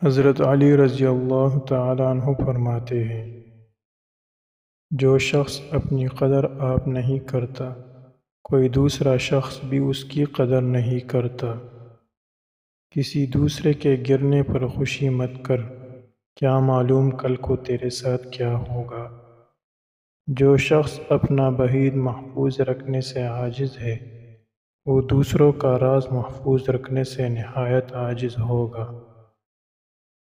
حضرت علی رضی اللہ تعالیٰ عنہ فرماتے ہیں، جو شخص اپنی قدر آپ نہیں کرتا، کوئی دوسرا شخص بھی اس کی قدر نہیں کرتا۔ کسی دوسرے کے گرنے پر خوشی مت کر، کیا معلوم کل کو تیرے ساتھ کیا ہوگا۔ جو شخص اپنا بعید محفوظ رکھنے سے عاجز ہے، وہ دوسروں کا راز محفوظ رکھنے سے نہایت عاجز ہوگا۔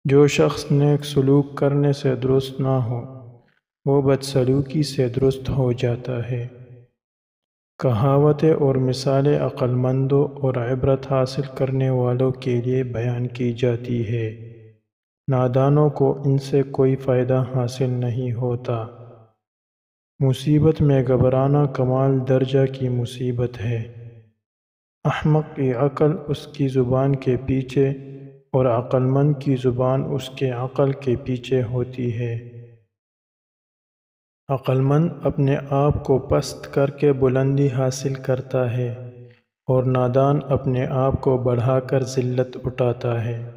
جو شخص نیک سلوک کرنے سے درست نہ ہو، وہ بدسلوکی سے درست ہو جاتا ہے۔ کہاوتیں اور مثالیں عقل مندوں اور عبرت حاصل کرنے والوں کے لیے بیان کی جاتی ہے، نادانوں کو ان سے کوئی فائدہ حاصل نہیں ہوتا۔ مصیبت میں گھبرانا کمال درجہ کی مصیبت ہے۔ احمق کی عقل اس کی زبان کے پیچھے اور عقل مند کی زبان اس کے عقل کے پیچھے ہوتی ہے۔ عقل مند اپنے آپ کو پست کر کے بلندی حاصل کرتا ہے، اور نادان اپنے آپ کو بڑھا کر ذلت اٹھاتا ہے۔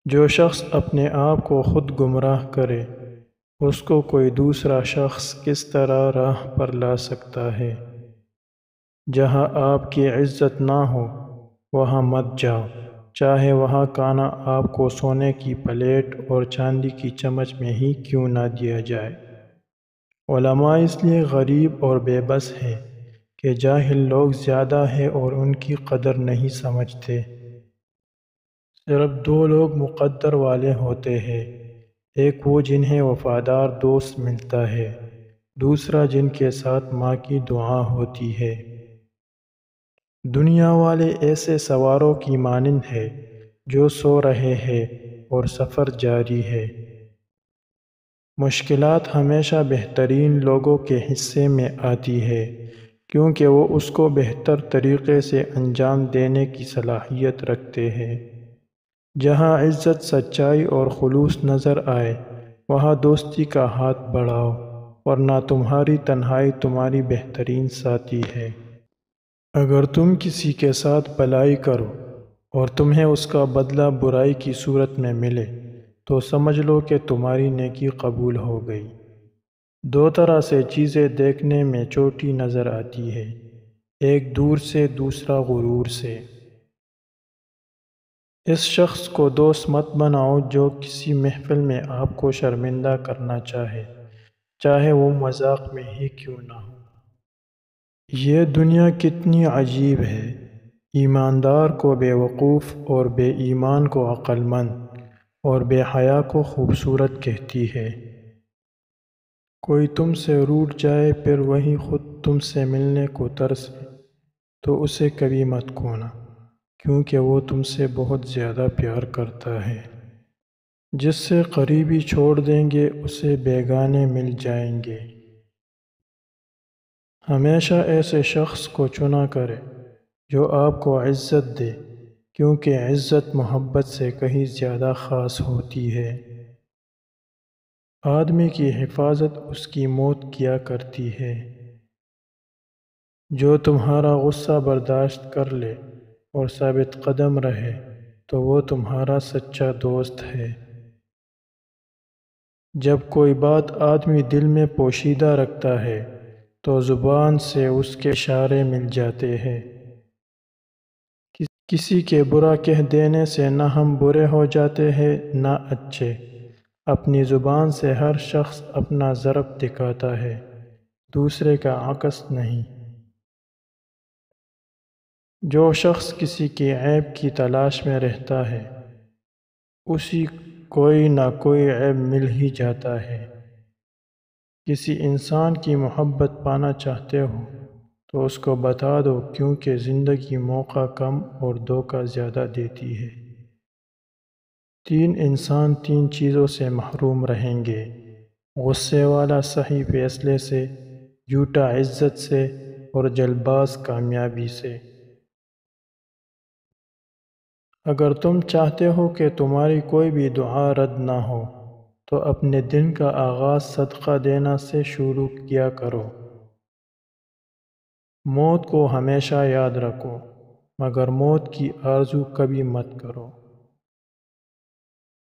جو شخص اپنے آپ کو خود گمراہ کرے، اس کو کوئی دوسرا شخص کس طرح راہ پر لا سکتا ہے۔ جہاں آپ کی عزت نہ ہو، وہاں مت جاؤ، چاہے وہاں کھانا آپ کو سونے کی پلیٹ اور چاندی کی چمچ میں ہی کیوں نہ دیا جائے۔ علماء اس لیے غریب اور بے بس ہیں کہ جاہل لوگ زیادہ ہیں اور ان کی قدر نہیں سمجھتے۔ صرف دو لوگ مقدر والے ہوتے ہیں، ایک وہ جنہیں وفادار دوست ملتا ہے، دوسرا جن کے ساتھ ماں کی دعا ہوتی ہے۔ دنیا والے ایسے سواروں کی مانند ہے جو سو رہے ہیں اور سفر جاری ہے۔ مشکلات ہمیشہ بہترین لوگوں کے حصے میں آتی ہے، کیونکہ وہ اس کو بہتر طریقے سے انجام دینے کی صلاحیت رکھتے ہیں۔ جہاں عزت، سچائی اور خلوص نظر آئے، وہاں دوستی کا ہاتھ بڑھاؤ، ورنہ تمہاری تنہائی تمہاری بہترین ساتھی ہے۔ اگر تم کسی کے ساتھ بھلائی کرو اور تمہیں اس کا بدلہ برائی کی صورت میں ملے، تو سمجھ لو کہ تمہاری نیکی قبول ہو گئی۔ دو طرح سے چیزیں دیکھنے میں چھوٹی نظر آتی ہے، ایک دور سے، دوسرا غرور سے۔ اس شخص کو دوست مت بناؤ جو کسی محفل میں آپ کو شرمندہ کرنا چاہے وہ مذاق میں ہی کیوں نہ ہو۔ یہ دنیا کتنی عجیب ہے، ایماندار کو بے وقوف اور بے ایمان کو عقل مند اور بے حیا کو خوبصورت کہتی ہے۔ کوئی تم سے روٹھ جائے پھر وہی خود تم سے ملنے کو ترسے، تو اسے کبھی مت کھونا، کیونکہ وہ تم سے بہت زیادہ پیار کرتا ہے۔ جس سے قریبی چھوڑ دیں گے، اسے بیگانے مل جائیں گے۔ ہمیشہ ایسے شخص کو چنا کرے جو آپ کو عزت دے، کیونکہ عزت محبت سے کہیں زیادہ خاص ہوتی ہے۔ آدمی کی حفاظت اس کی موت کیا کرتی ہے۔ جو تمہارا غصہ برداشت کر لے اور ثابت قدم رہے، تو وہ تمہارا سچا دوست ہے۔ جب کوئی بات آدمی دل میں پوشیدہ رکھتا ہے، تو زبان سے اس کے اشارے مل جاتے ہیں۔ کسی کے برا کہہ دینے سے نہ ہم برے ہو جاتے ہیں نہ اچھے۔ اپنی زبان سے ہر شخص اپنا ضرب دکھاتا ہے، دوسرے کا عکس نہیں۔ جو شخص کسی کی عیب کی تلاش میں رہتا ہے، اسی کوئی نہ کوئی عیب مل ہی جاتا ہے۔ کسی انسان کی محبت پانا چاہتے ہو تو اس کو بتا دو، کیونکہ زندگی موقع کم اور دھوکہ زیادہ دیتی ہے۔ تین انسان تین چیزوں سے محروم رہیں گے: غصے والا صحیح فیصلے سے، جھوٹا عزت سے، اور جلد باز کامیابی سے۔ اگر تم چاہتے ہو کہ تمہاری کوئی بھی دعا رد نہ ہو، تو اپنے دن کا آغاز صدقہ دینا سے شروع کیا کرو۔ موت کو ہمیشہ یاد رکھو، مگر موت کی آرزو کبھی مت کرو۔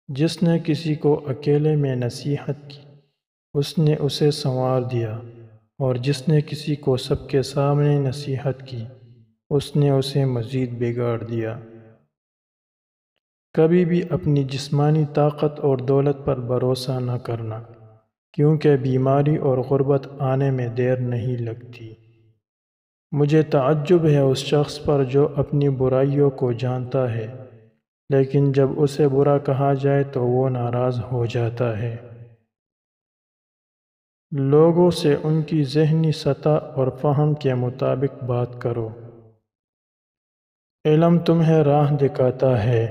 جس نے کسی کو اکیلے میں نصیحت کی اس نے اسے سنوار دیا، اور جس نے کسی کو سب کے سامنے نصیحت کی اس نے اسے مزید بگاڑ دیا۔ کبھی بھی اپنی جسمانی طاقت اور دولت پر بھروسہ نہ کرنا، کیونکہ بیماری اور غربت آنے میں دیر نہیں لگتی۔ مجھے تعجب ہے اس شخص پر جو اپنی برائیوں کو جانتا ہے لیکن جب اسے برا کہا جائے تو وہ ناراض ہو جاتا ہے۔ لوگوں سے ان کی ذہنی سطح اور فہم کے مطابق بات کرو۔ علم تمہیں راہ دکھاتا ہے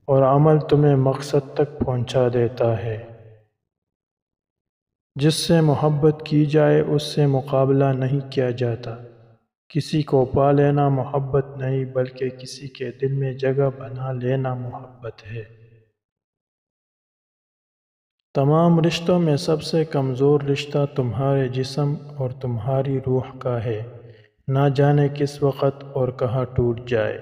اور عمل تمہیں مقصد تک پہنچا دیتا ہے۔ جس سے محبت کی جائے اس سے مقابلہ نہیں کیا جاتا۔ کسی کو پا لینا محبت نہیں بلکہ کسی کے دل میں جگہ بنا لینا محبت ہے۔ تمام رشتوں میں سب سے کمزور رشتہ تمہارے جسم اور تمہاری روح کا ہے، نہ جانے کس وقت اور کہاں ٹوٹ جائے۔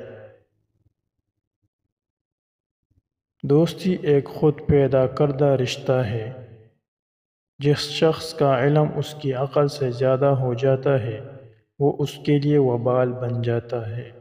دوستی ایک خود پیدا کردہ رشتہ ہے۔ جس شخص کا علم اس کی عقل سے زیادہ ہو جاتا ہے وہ اس کے لیے وبال بن جاتا ہے۔